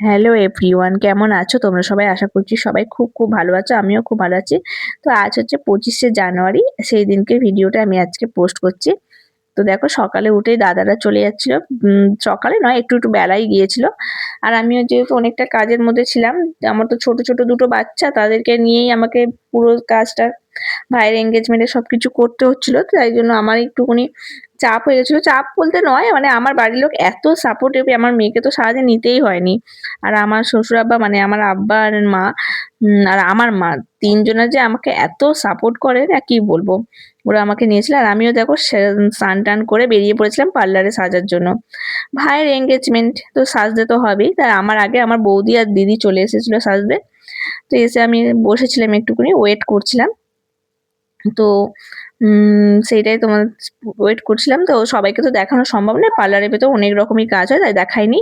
Hello everyone, কেমন আছো তোমরা সবাই? আশা করছি সবাই খুব খুব ভালো আছো। আমিও খুব ভালো আছি। তো আজ হচ্ছে 25শে জানুয়ারি, সেই দিনকে ভিডিওটা আমি আজকে পোস্ট করছি। তো দেখো সকালে উঠেই দাদারা চলে যাচ্ছিল। সকালে নয়, একটু একটু বেলাই গিয়েছিল। আর আমিও যেহেতু অনেকটা কাজের মধ্যে ছিলাম, আমার তো ছোট ছোট দুটো বাচ্চা, তাদেরকে নিয়েই আমাকে পুরো কাজটা, ভাইয়ের এনগেজমেন্টে সবকিছু করতে হচ্ছিল। তাই জন্য আমার একটুখানি চাপ হয়ে গেছিল। চাপ বলতে নয়, মানে আমার বাড়ির লোক এত সাপোর্টিভ, আমার মেয়েকে তো সারাদিন নিতেই হয়নি। আর আমার শ্বশুর আব্বা, মানে আমার আব্বা আর মা, আর আমার মা, ৩ জনের যে আমাকে এত সাপোর্ট করে না কি বলবো। ওরা আমাকে নিয়েছিল, আর আমিও দেখো স্নান টান করে বেরিয়ে পড়েছিলাম পার্লারে সাজার জন্য। ভাইয়ের এনগেজমেন্ট তো সাজতে তো হবেই, তাই আমার আগে আমার বৌদি আর দিদি চলে এসেছিল সাজতে। তো এসে আমি বসেছিলাম, একটুখানি ওয়েট করছিলাম। তো সেইটাই তোমার ওয়েট করছিলাম। তো সবাইকে তো দেখানো সম্ভব নয়, পার্লারের ভেতর অনেক রকমই কাজ হয়, তাই দেখাইনি।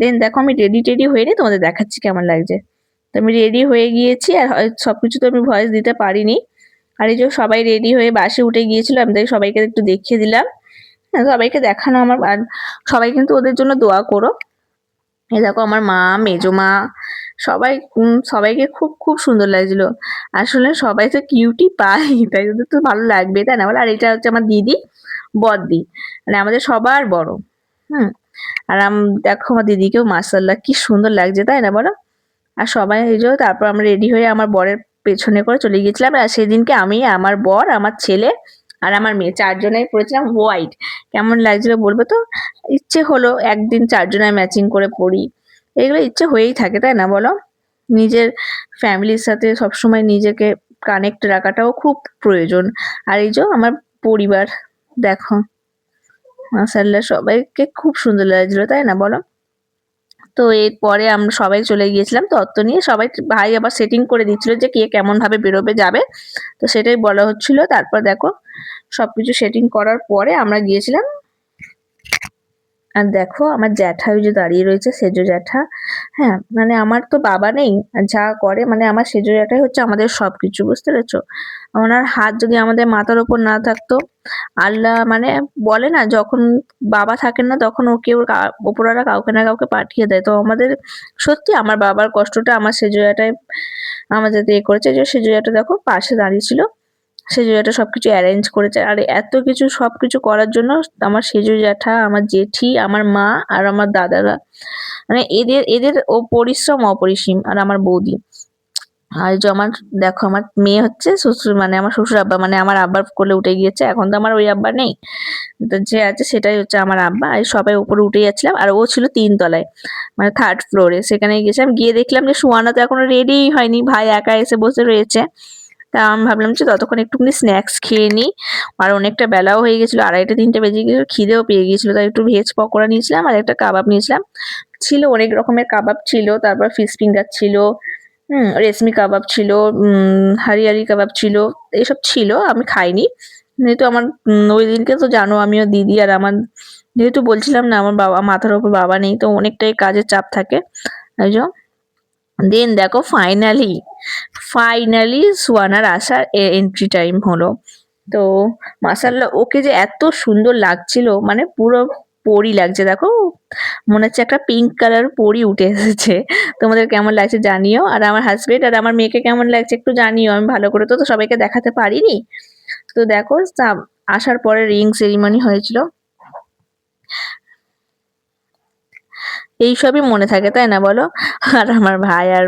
দেন দেখো আমি রেডি টেডি হয়ে নিই, তোমাদের দেখাচ্ছি কেমন লাগছে। তো আমি রেডি হয়ে গিয়েছি, আর সবকিছু তো আমি ভয়েস দিতে পারিনি। আর এই যে সবাই রেডি হয়ে বাসে উঠে গিয়েছিল, আমি তাই সবাইকে একটু দেখিয়ে দিলাম। হ্যাঁ, সবাইকে দেখানো আমার। আর সবাই কিন্তু ওদের জন্য দোয়া করো। এই দেখো আমার মা, মেজো মা, সবাই সবাইকে খুব খুব সুন্দর লাগছিল। আসলে সবাই তো কিউটি পায়, তাই ওদের তো ভালো লাগবে, তাই না বলো? আর এটা হচ্ছে আমার দিদি, বড়দি, মানে আমাদের সবার বড়। হুম। আর দেখো আমার দিদিকেও মাশাআল্লাহ কি সুন্দর লাগছে, তাই না বলো? আর সবাই এই যে তারপর আমরা রেডি হয়ে আমার বরের পেছনে করে চলে গিয়েছিলাম। আর সেদিনকে আমি, আমার বর, আমার ছেলে আর আমার মেয়ে, ৪ জনেই পরেছিলাম হোয়াইট। কেমন লাগছিল বলবো তো? ইচ্ছে হলো একদিন ৪ জনায় ম্যাচিং করে পরি। এগুলো ইচ্ছে হয়েই থাকে, তাই না বলো? নিজের ফ্যামিলির সাথে সবসময় নিজেকে কানেক্ট রাখাটাও খুব প্রয়োজন। আর এই যে আমার পরিবার, দেখো মাশাআল্লাহ সবাইকে খুব সুন্দর লাগছিল, তাই না বলো? তো এরপরে আমরা সবাই চলে গিয়েছিলাম তত্ত্ব নিয়ে। সবাই, ভাই আবার সেটিং করে দিচ্ছিল যে কে কেমন ভাবে বেরোবে যাবে। তো সেটাই বলা হচ্ছিল। তারপর দেখো সবকিছু সেটিং করার পরে আমরা গিয়েছিলাম। আর দেখো আমার জ্যাঠা ওই যে দাঁড়িয়ে রয়েছে, সেজো জ্যাঠা। হ্যাঁ, মানে আমার তো বাবা নেই, আর যা করে মানে আমার সেজো জ্যাঠাই হচ্ছে আমাদের সবকিছু, বুঝতে পেরেছো? ওনার হাত যদি আমাদের মাথার উপর না থাকতো, আল্লাহ মানে বলে না, যখন বাবা থাকেন না তখন ওকে ওপরওয়ালা কাউকে না কাউকে পাঠিয়ে দেয়। তো আমাদের সত্যি আমার বাবার কষ্টটা আমার সেজো জ্যাঠাই আমার যাতে করেছে। যে সেজো জ্যাঠা দেখো পাশে দাঁড়িয়ে ছিল, সেজো জ্যাঠা সবকিছু অ্যারেঞ্জ করেছে। আর এত কিছু সবকিছু করার জন্য আমার সেজো জ্যাঠা, আমার জেঠি, আমার মা আর আমার দাদারা, মানে এদের এদের ও পরিশ্রম অপরিসীম। আর আমার বৌদি, আর এই যে আমার, দেখো আমার মেয়ে হচ্ছে শ্বশুর, মানে আমার শ্বশুর আব্বা, মানে আমার আব্বার কোলে উঠে গিয়েছে। এখন তো আমার ওই আব্বা নেই, তো যে আছে সেটাই হচ্ছে আমার আব্বা। আর সবাই উপরে উঠে যাচ্ছিলাম, আর ও ছিল 3 তলায়, মানে 3rd ফ্লোরে। সেখানে গেছিলাম, গিয়ে দেখলাম যে সুয়ানা তো এখনো রেডিই হয়নি, ভাই একা এসে বসে রয়েছে। তা আমি ভাবলাম যে ততক্ষণ একটুখানি স্ন্যাক্স খেয়ে নিই। আর অনেকটা বেলাও হয়ে গেছিলো, 2:30-3টে বেজে গিয়েছিল, খিদেও পেয়ে গিয়েছিল। তাই একটু ভেজ পকোড়া নিয়েছিলাম আর একটা কাবাব নিয়েছিলাম। ছিল অনেক রকমের কাবাব ছিল, তারপর ফিশ ফিঙ্গার ছিল, রেশমি কাবাব ছিল, হারিয়ালি কাবাব ছিল, এসব ছিল। আমি খাইনি, যেহেতু আমার ওই দিনকে তো জানো আমিও দিদি আর আমার, যেহেতু বলছিলাম না আমার বাবা মাথার ওপর বাবা নেই, তো অনেকটাই কাজের চাপ থাকে। এই যে দেন দেখো ফাইনালি ফাইনালি সুয়ানার আসার এন্ট্রি টাইম হলো। তো মাশাআল্লাহ ওকে যে এত সুন্দর লাগছিল, মানে পুরো পরী লাগছে। দেখো মনে হচ্ছে একটা পিঙ্ক কালার পরী উঠে এসেছে। তোমাদের কেমন লাগছে জানিও। আর আমার হাজবেন্ড আর আমার মেয়েকে কেমন লাগছে একটু জানিও। আমি ভালো করে তো সবাইকে দেখাতে পারিনি। তো দেখো আসার পরে রিং সেরিমনি হয়েছিল। এইসবই মনে থাকে, তাই না বলো? আর আমার ভাই আর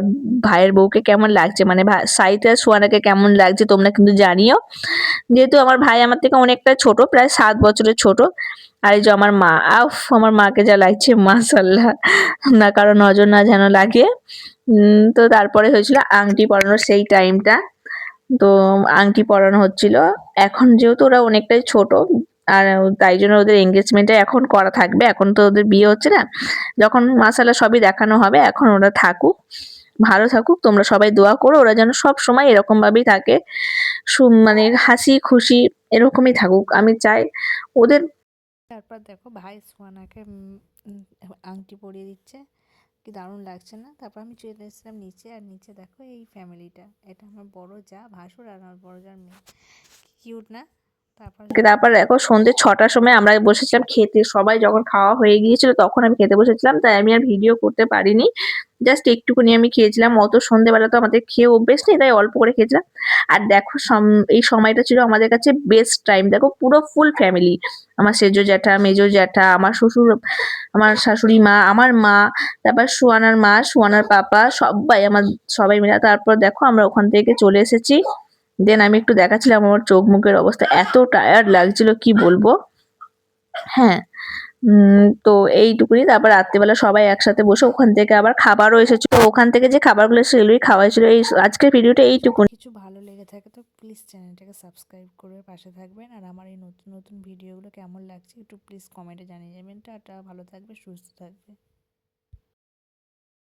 ভাইয়ের বউকে কেমন লাগছে, মানে সাইতে আর সোয়ানাকে কেমন লাগছে তোমরা কিন্তু জানিও। যেহেতু আমার ভাই আমার থেকে অনেকটা ছোট, প্রায় 7 বছরের ছোট। আর এই যে আমার মা, আফ আমার মাকে যা লাগছে মাশাআল্লাহ, না কারো নজর না যেন লাগে। তো তারপরে হয়েছিল আংটি পরানোর সেই টাইমটা। তো আংটি পরানো হচ্ছিল। এখন যেহেতু ওরা অনেকটাই ছোট, আর তাই জন্য ওদের এনগেজমেন্টটা এখন করা থাকবে। এখন তো ওদের বিয়ে হচ্ছে না, যখন মাশাআল্লাহ সবই দেখানো হবে। এখন ওরা থাকুক, ভালো থাকুক, তোমরা সবাই দোয়া করো ওরা যেন সব সময় এরকম ভাবেই থাকে, মানে হাসি খুশি এরকমই থাকুক, আমি চাই ওদের। তারপর দেখো ভাই সোয়ানাকে আংটি পরিয়ে দিচ্ছে, কি দারুণ লাগছে না? তারপর আমি চলে এসেছিলাম নিচে, আর নিচে দেখো এই ফ্যামিলিটা, এটা আমার বড় যা ভাসুর আর আমার বড় যার মেয়ে, কিউট না? তারপর তারপর দেখো সন্ধ্যে 6টার সময় আমরা বসেছিলাম খেতে। সবাই যখন খাওয়া হয়ে গিয়েছিল তখন আমি খেতে বসেছিলাম, তাই আমি আর ভিডিও করতে পারিনি। জাস্ট একটুখানি আমি খেয়েছিলাম, অত সন্ধ্যেবেলা তো আমাদের খেয়ে অভ্যেস নেই, তাই অল্প করে খেয়েছিলাম। আর দেখো এই সময়টা ছিল আমাদের কাছে বেস্ট টাইম, দেখো পুরো ফুল ফ্যামিলি, আমার সেজো জ্যাঠা, মেজো জ্যাঠা, আমার শ্বশুর, আমার শাশুড়ি মা, আমার মা, তারপর সুয়ানার মা, সুয়ানার পাপা, সবাই মিলে। তারপর দেখো আমরা ওখান থেকে চলে এসেছি। দেন আমি একটু দেখাচ্ছিলাম আমার চোখ মুখের অবস্থা, এত টায়ার্ড লাগছিল কি বলবো। হ্যাঁ, তো এইটুকুনি। তারপর রাত্রিবেলা সবাই একসাথে বসে ওখান থেকে আবার খাবারও এসেছিল, তো ওখান থেকে যে খাবারগুলো সেগুলোই খাওয়া হয়েছিল। এই আজকের ভিডিওটা এইটুকুনি। কিছু ভালো লেগে থাকে তো প্লিজ চ্যানেলটাকে সাবস্ক্রাইব করে পাশে থাকবেন। আর আমার এই নতুন নতুন ভিডিওগুলো কেমন লাগছে একটু প্লিজ কমেন্টে জানিয়ে যাবেন। টাটা, ভালো থাকবে, সুস্থ থাকবে।